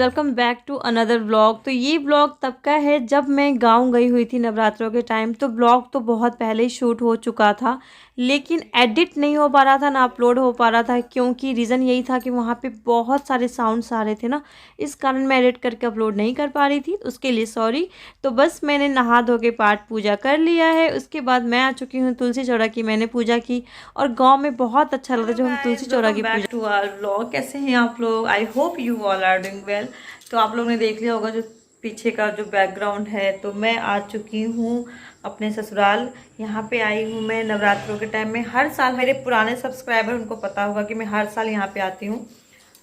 Welcome back to another vlog. तो ये vlog तब का है जब मैं गांव गई हुई थी नवरात्रों के टाइम। तो व्लॉग तो बहुत पहले ही शूट हो चुका था, लेकिन एडिट नहीं हो पा रहा था, ना अपलोड हो पा रहा था, क्योंकि रीज़न यही था कि वहाँ पे बहुत सारे साउंड्स आ रहे थे ना, इस कारण मैं एडिट करके अपलोड नहीं कर पा रही थी। उसके लिए सॉरी। तो बस मैंने नहा धो के पाठ पूजा कर लिया है। उसके बाद मैं आ चुकी हूँ तुलसी चौरा की, मैंने पूजा की और गाँव में बहुत अच्छा लगता है जब हम तुलसी चौरा की पूजा। टू आवर व्लॉग, कैसे हैं आप लोग? I hope you all are doing well. तो आप लोग ने देख लिया होगा जो पीछे का जो बैकग्राउंड है। तो मैं आ चुकी हूँ अपने ससुराल। यहाँ पे आई हूँ मैं नवरात्रों के टाइम में। हर साल मेरे पुराने सब्सक्राइबर उनको पता होगा कि मैं हर साल यहाँ पे आती हूँ।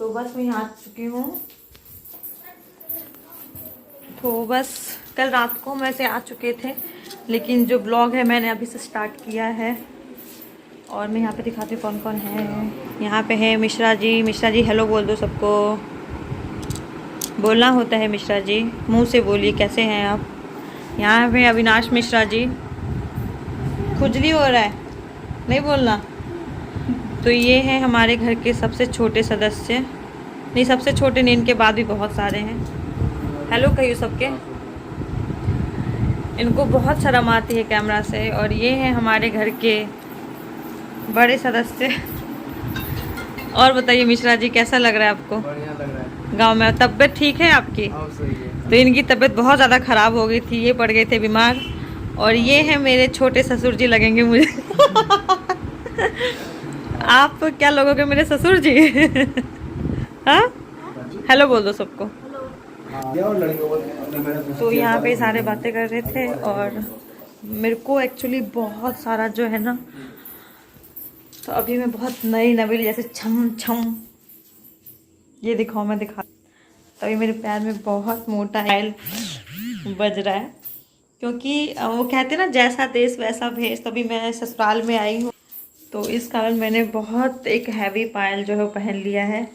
तो बस मैं यहाँ आ चुकी हूँ। तो बस कल रात को हम ऐसे आ चुके थे, लेकिन जो ब्लॉग है मैंने अभी से स्टार्ट किया है। और मैं यहाँ पे दिखाती हूँ कौन कौन है। यहाँ पे है मिश्रा जी। मिश्रा जी हेलो बोल दो सबको। बोलना होता है मिश्रा जी, मुंह से बोलिए कैसे हैं आप। यहाँ पे अविनाश मिश्रा जी। खुजली हो रहा है, नहीं बोलना। तो ये हैं हमारे घर के सबसे छोटे सदस्य, नहीं सबसे छोटे नहीं, इनके बाद भी बहुत सारे हैं। हेलो कहियो सबके। इनको बहुत शर्म आती है कैमरा से। और ये हैं हमारे घर के बड़े सदस्य। और बताइए मिश्रा जी, कैसा लग रहा है आपको? बढ़िया लग रहा है। गांव में तबीयत ठीक है आपकी? सही है। तो इनकी तबीयत बहुत ज़्यादा ख़राब हो गई थी, ये पड़ गए थे बीमार। और ये हैं मेरे छोटे ससुर जी लगेंगे मुझे। आप क्या लोगोगे मेरे ससुर जी? हाँ, हेलो बोल दो सबको। तो यहाँ पे सारे बातें कर रहे थे और मेरे को एक्चुअली बहुत सारा जो है ना, तो अभी मैं बहुत नई नवेली जैसे छम छम, ये दिखाओ मैं दिखा। तभी मेरे पैर में बहुत मोटा आयल बज रहा है, क्योंकि वो कहते हैं ना जैसा देश वैसा भेष। तभी मैं ससुराल में आई हूँ, तो इस कारण मैंने बहुत एक हैवी पायल जो है वो पहन लिया है।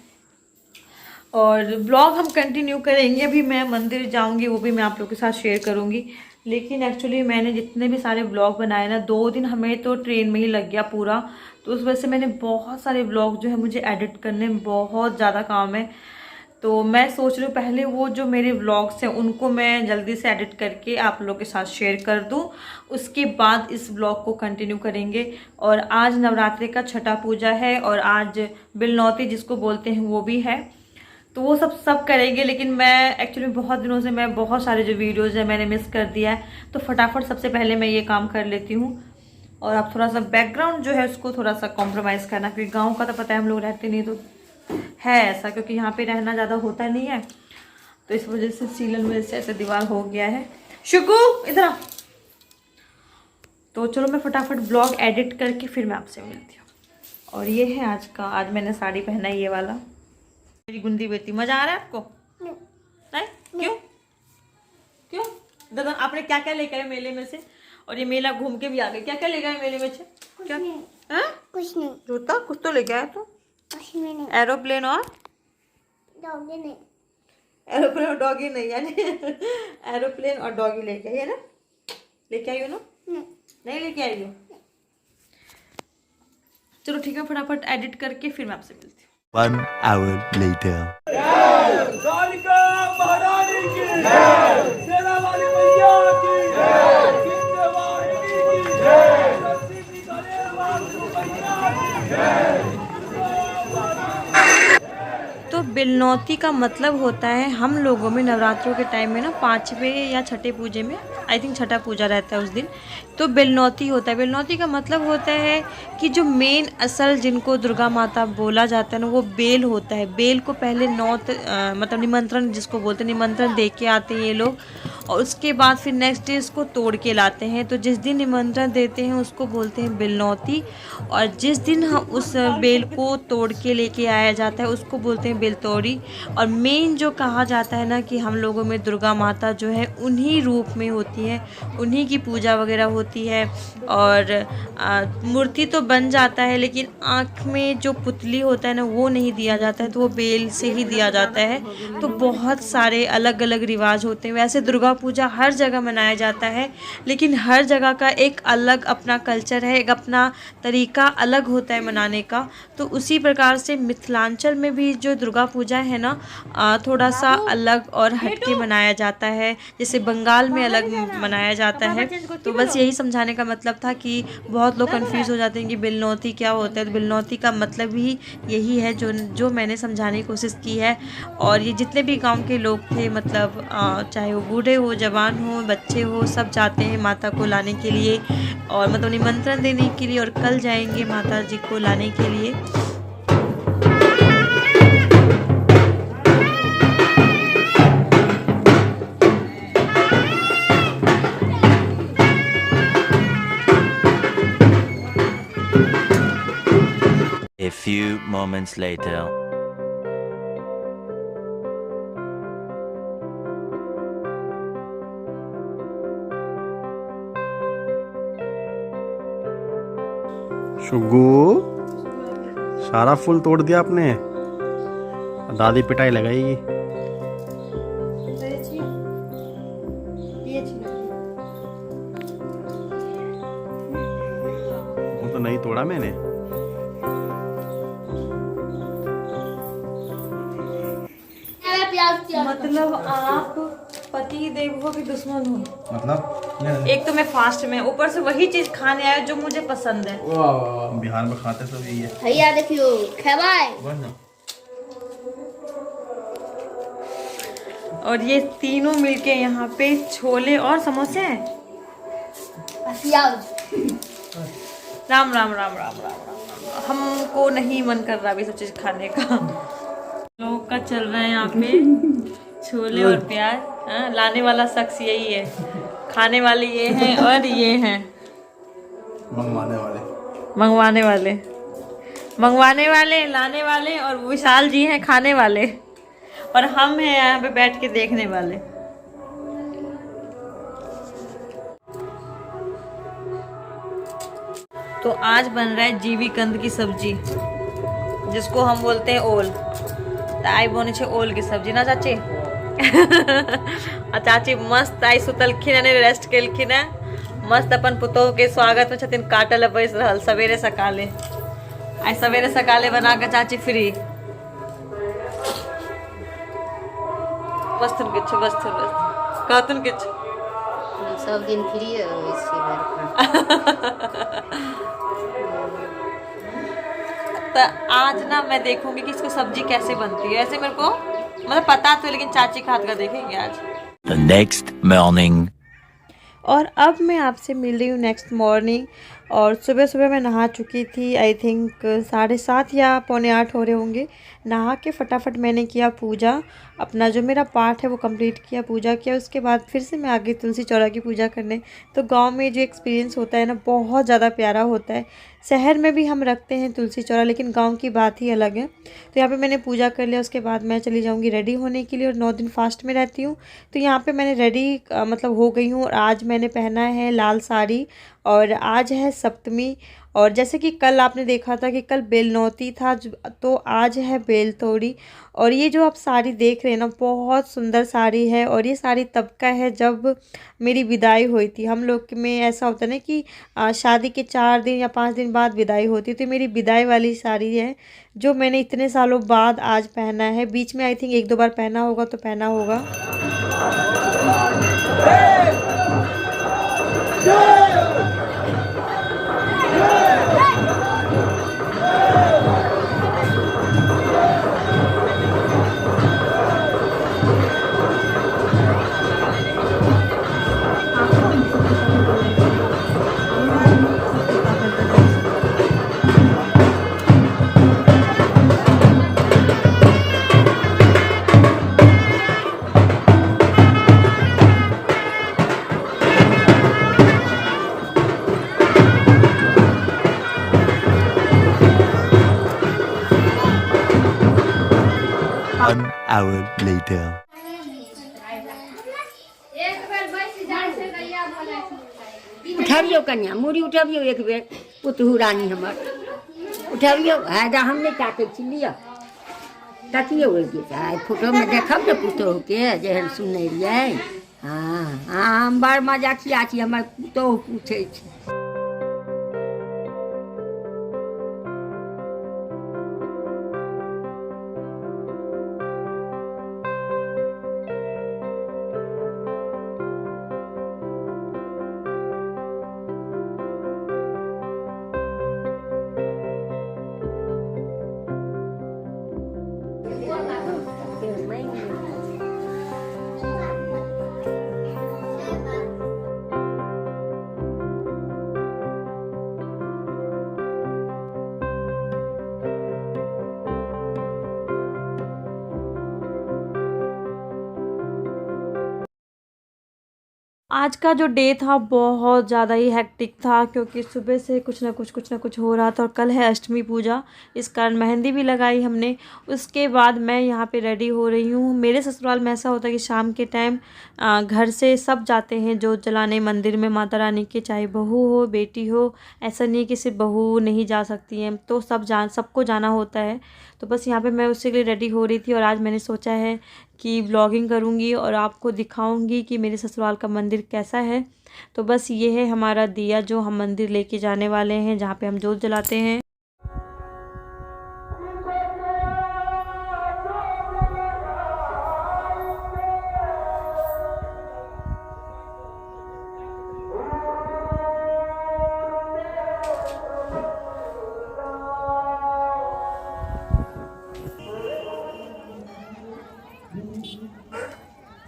और ब्लॉग हम कंटिन्यू करेंगे। अभी मैं मंदिर जाऊंगी, वो भी मैं आप लोगों के साथ शेयर करूंगी। लेकिन एक्चुअली मैंने जितने भी सारे ब्लॉग बनाए ना, 2 दिन हमें तो ट्रेन में ही लग गया पूरा। तो उस वजह से मैंने बहुत सारे ब्लॉग जो है मुझे एडिट करने में बहुत ज़्यादा काम है। तो मैं सोच रही हूँ पहले वो जो मेरे व्लॉग्स हैं उनको मैं जल्दी से एडिट करके आप लोगों के साथ शेयर कर दूँ, उसके बाद इस ब्लॉग को कंटिन्यू करेंगे। और आज नवरात्रि का छठा पूजा है और आज बिलनौती जिसको बोलते हैं वो भी है। तो वो सब करेंगे। लेकिन मैं एक्चुअली बहुत दिनों से मैं बहुत सारे जो वीडियोज़ हैं मैंने मिस कर दिया है, तो फटाफट सबसे पहले मैं ये काम कर लेती हूँ। और अब थोड़ा सा बैकग्राउंड जो है उसको थोड़ा सा कॉम्प्रोमाइज़ करना, क्योंकि गाँव का तो पता है हम लोग रहते नहीं, तो है ऐसा, क्योंकि यहाँ पे रहना ज़्यादा होता नहीं है। तो इस वजह से सीलन में से ऐसे दीवार हो गया है। शुकू इधर आ। तो चलो मैं फटाफट ब्लॉग एडिट करके फिर मैं आपसे मिलती हूँ। और ये है आज का, आज मैंने साड़ी पहना है ये वाला। मेरी गुंदी बेटी, मज़ा आ रहा है आपको? नहीं? क्यों क्यों दादा आपने क्या क्या लेकर आए मेले में से? और ये मेला घूम के भी आ गए, क्या क्या लेकर आए मेले में से? क्या? कुछ नहीं। जूता कुछ तो लेके आया तो। एरोप्लेन और डॉगी नहीं। एरोप्लेन और डॉगी नहीं, यानी एरोप्लेन और डॉगी लेके आई है ना? लेके आई हो ना? नहीं लेके आई हो? चलो ठीक है, फटाफट एडिट करके फिर मैं आपसे मिलती हूँ। 1 hour later. तो बिलनौती का मतलब होता है हम लोगों में नवरात्रों के टाइम में ना 5वें या छठे पूजे में, आई थिंक छठा पूजा रहता है उस दिन, तो बिलनौती होता है। बिलनौती का मतलब होता है कि जो मेन असल जिनको दुर्गा माता बोला जाता है ना, वो बेल होता है। बेल को पहले मतलब निमंत्रण जिसको बोलते हैं, निमंत्रण दे के आते हैं ये लोग, और उसके बाद फिर नेक्स्ट डे इसको तोड़ के लाते हैं। तो जिस दिन निमंत्रण देते हैं उसको बोलते हैं बिलनौती, और जिस दिन हम उस बेल को तोड़ के लेके आया जाता है उसको बोलते हैं बेलतौड़ी। और मेन जो कहा जाता है ना कि हम लोगों में दुर्गा माता जो है उन्हीं रूप में होती है, उन्हीं की पूजा वगैरह होती है। और मूर्ति तो बन जाता है, लेकिन आँख में जो पुतली होता है ना वो नहीं दिया जाता है, तो वो बेल से ही दिया जाता है। तो बहुत सारे अलग अलग रिवाज होते हैं। वैसे दुर्गा पूजा हर जगह मनाया जाता है, लेकिन हर जगह का एक अलग अपना कल्चर है, एक अपना तरीका अलग होता है मनाने का। तो उसी प्रकार से मिथिलांचल में भी जो दुर्गा पूजा है ना थोड़ा सा अलग और हटके मनाया जाता है, जैसे बंगाल में अलग मनाया जाता है। तो बस यही समझाने का मतलब था कि बहुत लोग कंफ्यूज हो जाते हैं कि बिलनौती क्या होता है। तो बिलनौती का मतलब ही यही है जो मैंने समझाने की कोशिश की है। और ये जितने भी गांव के लोग थे, मतलब चाहे वो बूढ़े हो, जवान हो, बच्चे हो, सब जाते हैं माता को लाने के लिए और मतलब निमंत्रण देने के लिए, और कल जाएंगे माता जी को लाने के लिए। A few moments later. शुगू, सारा फूल तोड़ दिया आपने। दादी पिटाई लगाएगी। वो तो नहीं तोड़ा मैंने। मतलब आप पति देव हो कि दुश्मन हो? मतलब एक तो मैं फास्ट में, ऊपर से वही चीज खाने आया जो मुझे पसंद है। बिहार में खाते सब यही है। भैया देखियो खेबाई। और ये तीनों मिलके यहाँ पे छोले और समोसे हैं। राम राम राम राम राम राम। हमको नहीं मन कर रहा अभी सब चीज खाने का। लोग का चल रहा है यहाँ पे छोले और प्याज। लाने वाला शख्स यही है, खाने वाले ये हैं और ये हैं मंगवाने वाले, लाने वाले, और विशाल जी हैं खाने वाले, और हम हैं यहाँ पे बैठ के देखने वाले। तो आज बन रहा है जीवी कंद की सब्जी, जिसको हम बोलते हैं ओल। तो आई बने छे ओल की सब्जी ना चाची। आ चाची मस्त आई सुतलखिन ने रेस्ट केलखिन है, मस्त अपन पुतोह के स्वागत में छथिन काटल बैस रहल सवेरे सकाले। आई सवेरे सकाले बना के चाची फ्री बस्तुन किछ कहतुन किछ सब दिन फ्री होइ छै। तो आज ना मैं देखूंगी कि इसको सब्जी कैसे बनती है। ऐसे मेरे को मतलब पता तो, लेकिन चाची का हाथ का देखेंगे आज। The next morning. और अब मैं आपसे मिल रही हूँ नेक्स्ट मॉर्निंग। और सुबह सुबह मैं नहा चुकी थी, आई थिंक 7:30 या 7:45 हो रहे होंगे। नहा के फटाफट मैंने किया पूजा, अपना जो मेरा पाठ है वो कंप्लीट किया, पूजा किया। उसके बाद फिर से मैं आ गई तुलसी चौरा की पूजा करने। तो गांव में जो एक्सपीरियंस होता है ना, बहुत ज़्यादा प्यारा होता है। शहर में भी हम रखते हैं तुलसी चौरा, लेकिन गांव की बात ही अलग है। तो यहाँ पे मैंने पूजा कर लिया। उसके बाद मैं चली जाऊँगी रेडी होने के लिए, और 9 दिन फास्ट में रहती हूँ। तो यहाँ पर मैंने रेडी मतलब हो गई हूँ। और आज मैंने पहना है लाल साड़ी, और आज है सप्तमी। और जैसे कि कल आपने देखा था कि कल बेलनौती था, तो आज है बेलतौड़ी। और ये जो आप साड़ी देख रहे हैं ना, बहुत सुंदर साड़ी है। और ये साड़ी तब का है जब मेरी विदाई हुई थी। हम लोग में ऐसा होता है ना कि शादी के 4 दिन या 5 दिन बाद विदाई होती है। तो मेरी विदाई वाली साड़ी है, जो मैंने इतने सालों बाद आज पहना है। बीच में आई थिंक 1-2 बार पहना होगा तो पहना होगा। One hour later. उठाबियो कन्या मूड़ी उठाबियो एक बेर, पुतहु रानी हमर उठाबियो। आधा हम नहीं काटे छी, लिया ताकियो ओइ के फोटो में देखब ने पुतहु के जेहन सुनै रियै। हाँ हाँ, हम बड़ मजाकिया छी, हमर पुतहु पूछै छै। आज का जो डे था बहुत ज़्यादा ही हेक्टिक था, क्योंकि सुबह से कुछ ना कुछ हो रहा था। और कल है अष्टमी पूजा, इस कारण मेहंदी भी लगाई हमने। उसके बाद मैं यहाँ पे रेडी हो रही हूँ। मेरे ससुराल में ऐसा होता है कि शाम के टाइम घर से सब जाते हैं जोत जलाने मंदिर में माता रानी के, चाहे बहू हो बेटी हो। ऐसा नहीं कि सिर्फ बहू नहीं जा सकती हैं, तो सबको जाना होता है। तो बस यहाँ पे मैं उसके लिए रेडी हो रही थी। और आज मैंने सोचा है कि व्लॉगिंग करूँगी और आपको दिखाऊंगी कि मेरे ससुराल का मंदिर कैसा है। तो बस ये है हमारा दिया जो हम मंदिर लेके जाने वाले हैं, जहाँ पे हम जोत जलाते हैं।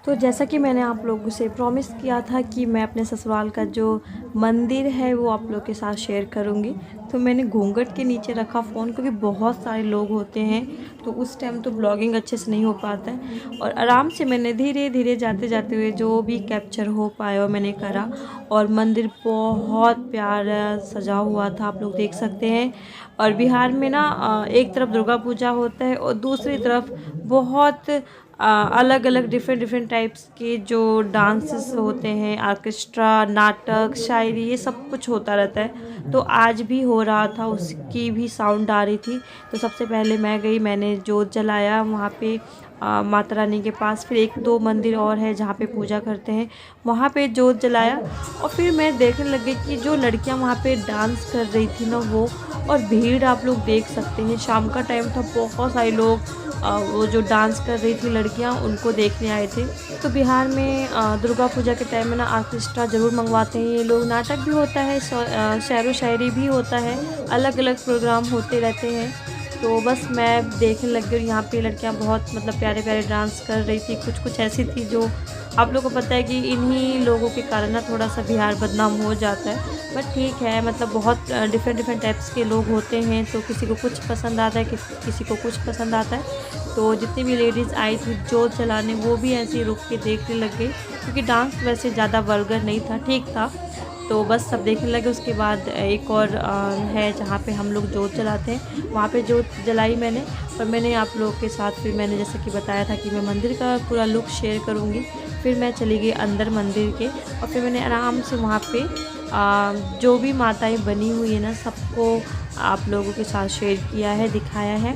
तो जैसा कि मैंने आप लोगों से प्रॉमिस किया था कि मैं अपने ससुराल का जो मंदिर है वो आप लोगों के साथ शेयर करूंगी, तो मैंने घूंघट के नीचे रखा फ़ोन, क्योंकि बहुत सारे लोग होते हैं तो उस टाइम तो ब्लॉगिंग अच्छे से नहीं हो पाता है। और आराम से मैंने धीरे धीरे जाते जाते हुए जो भी कैप्चर हो पाया वो मैंने करा। और मंदिर बहुत प्यारा सजा हुआ था, आप लोग देख सकते हैं। और बिहार में ना एक तरफ दुर्गा पूजा होता है और दूसरी तरफ बहुत अलग अलग डिफरेंट टाइप्स के जो डांसेस होते हैं, ऑर्केस्ट्रा, नाटक, शायरी, ये सब कुछ होता रहता है। तो आज भी हो रहा था, उसकी भी साउंड आ रही थी। तो सबसे पहले मैं गई, मैंने जोत जलाया वहाँ पे माता रानी के पास। फिर 1-2 मंदिर और है जहाँ पे पूजा करते हैं, वहाँ पे जोत जलाया। और फिर मैं देखने लग गई कि जो लड़कियाँ वहाँ पे डांस कर रही थी ना वो, और भीड़ आप लोग देख सकते हैं। शाम का टाइम था, बहुत सारे लोग वो जो डांस कर रही थी लड़कियां उनको देखने आए थे। तो बिहार में दुर्गा पूजा के टाइम में ना ऑर्केस्ट्रा ज़रूर मंगवाते हैं ये लोग। नाटक भी होता है, शेरो शायरी भी होता है, अलग अलग प्रोग्राम होते रहते हैं। तो बस मैं देखने लग गई। यहाँ पे लड़कियाँ बहुत मतलब प्यारे प्यारे डांस कर रही थी। कुछ ऐसी थी जो आप लोगों को पता है कि इन्हीं लोगों के कारण ना थोड़ा सा बिहार बदनाम हो जाता है। बट ठीक है, मतलब बहुत डिफरेंट टाइप्स के लोग होते हैं, तो किसी को कुछ पसंद आता है, किसी को कुछ पसंद आता है। तो जितनी भी लेडीज़ आई थी जोत जलाने वो भी ऐसे ही रुक के देखने लग गई, क्योंकि डांस वैसे ज़्यादा वल्गर नहीं था, ठीक था। तो बस सब देखने लगे। उसके बाद एक और है जहाँ पे हम लोग जोत जलाते हैं, वहाँ पे जोत जलाई मैंने। और मैंने आप लोगों के साथ फिर मैंने जैसे कि बताया था कि मैं मंदिर का पूरा लुक शेयर करूँगी। फिर मैं चली गई अंदर मंदिर के, और फिर मैंने आराम से वहाँ पे जो भी माताएं बनी हुई है ना सबको आप लोगों के साथ शेयर किया है, दिखाया है।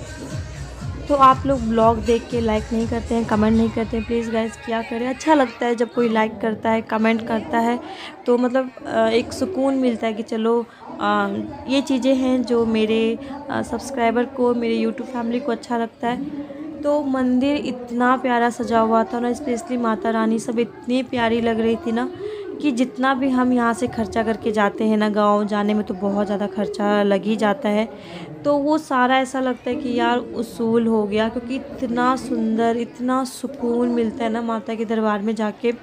तो आप लोग ब्लॉग देख के लाइक नहीं करते हैं, कमेंट नहीं करते हैं, प्लीज़ गाइस क्या करें। अच्छा लगता है जब कोई लाइक करता है, कमेंट करता है, तो मतलब एक सुकून मिलता है कि चलो ये चीज़ें हैं जो मेरे सब्सक्राइबर को, मेरे यूट्यूब फैमिली को अच्छा लगता है। तो मंदिर इतना प्यारा सजा हुआ था ना, स्पेशली माता रानी सब इतनी प्यारी लग रही थी ना, कि जितना भी हम यहाँ से खर्चा करके जाते हैं ना, गांव जाने में तो बहुत ज़्यादा खर्चा लग ही जाता है, तो वो सारा ऐसा लगता है कि यार उसूल हो गया। क्योंकि इतना सुंदर, इतना सुकून मिलता है ना माता के दरबार में जाके,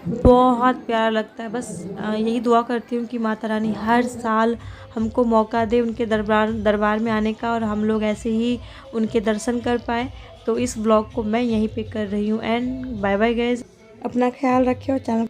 बहुत प्यारा लगता है। बस यही दुआ करती हूँ कि माता रानी हर साल हमको मौका दे उनके दरबार में आने का, और हम लोग ऐसे ही उनके दर्शन कर पाएँ। तो इस ब्लॉग को मैं यहीं पे कर रही हूँ। एंड बाय बाय गाइस, अपना ख्याल रखिए और चैनल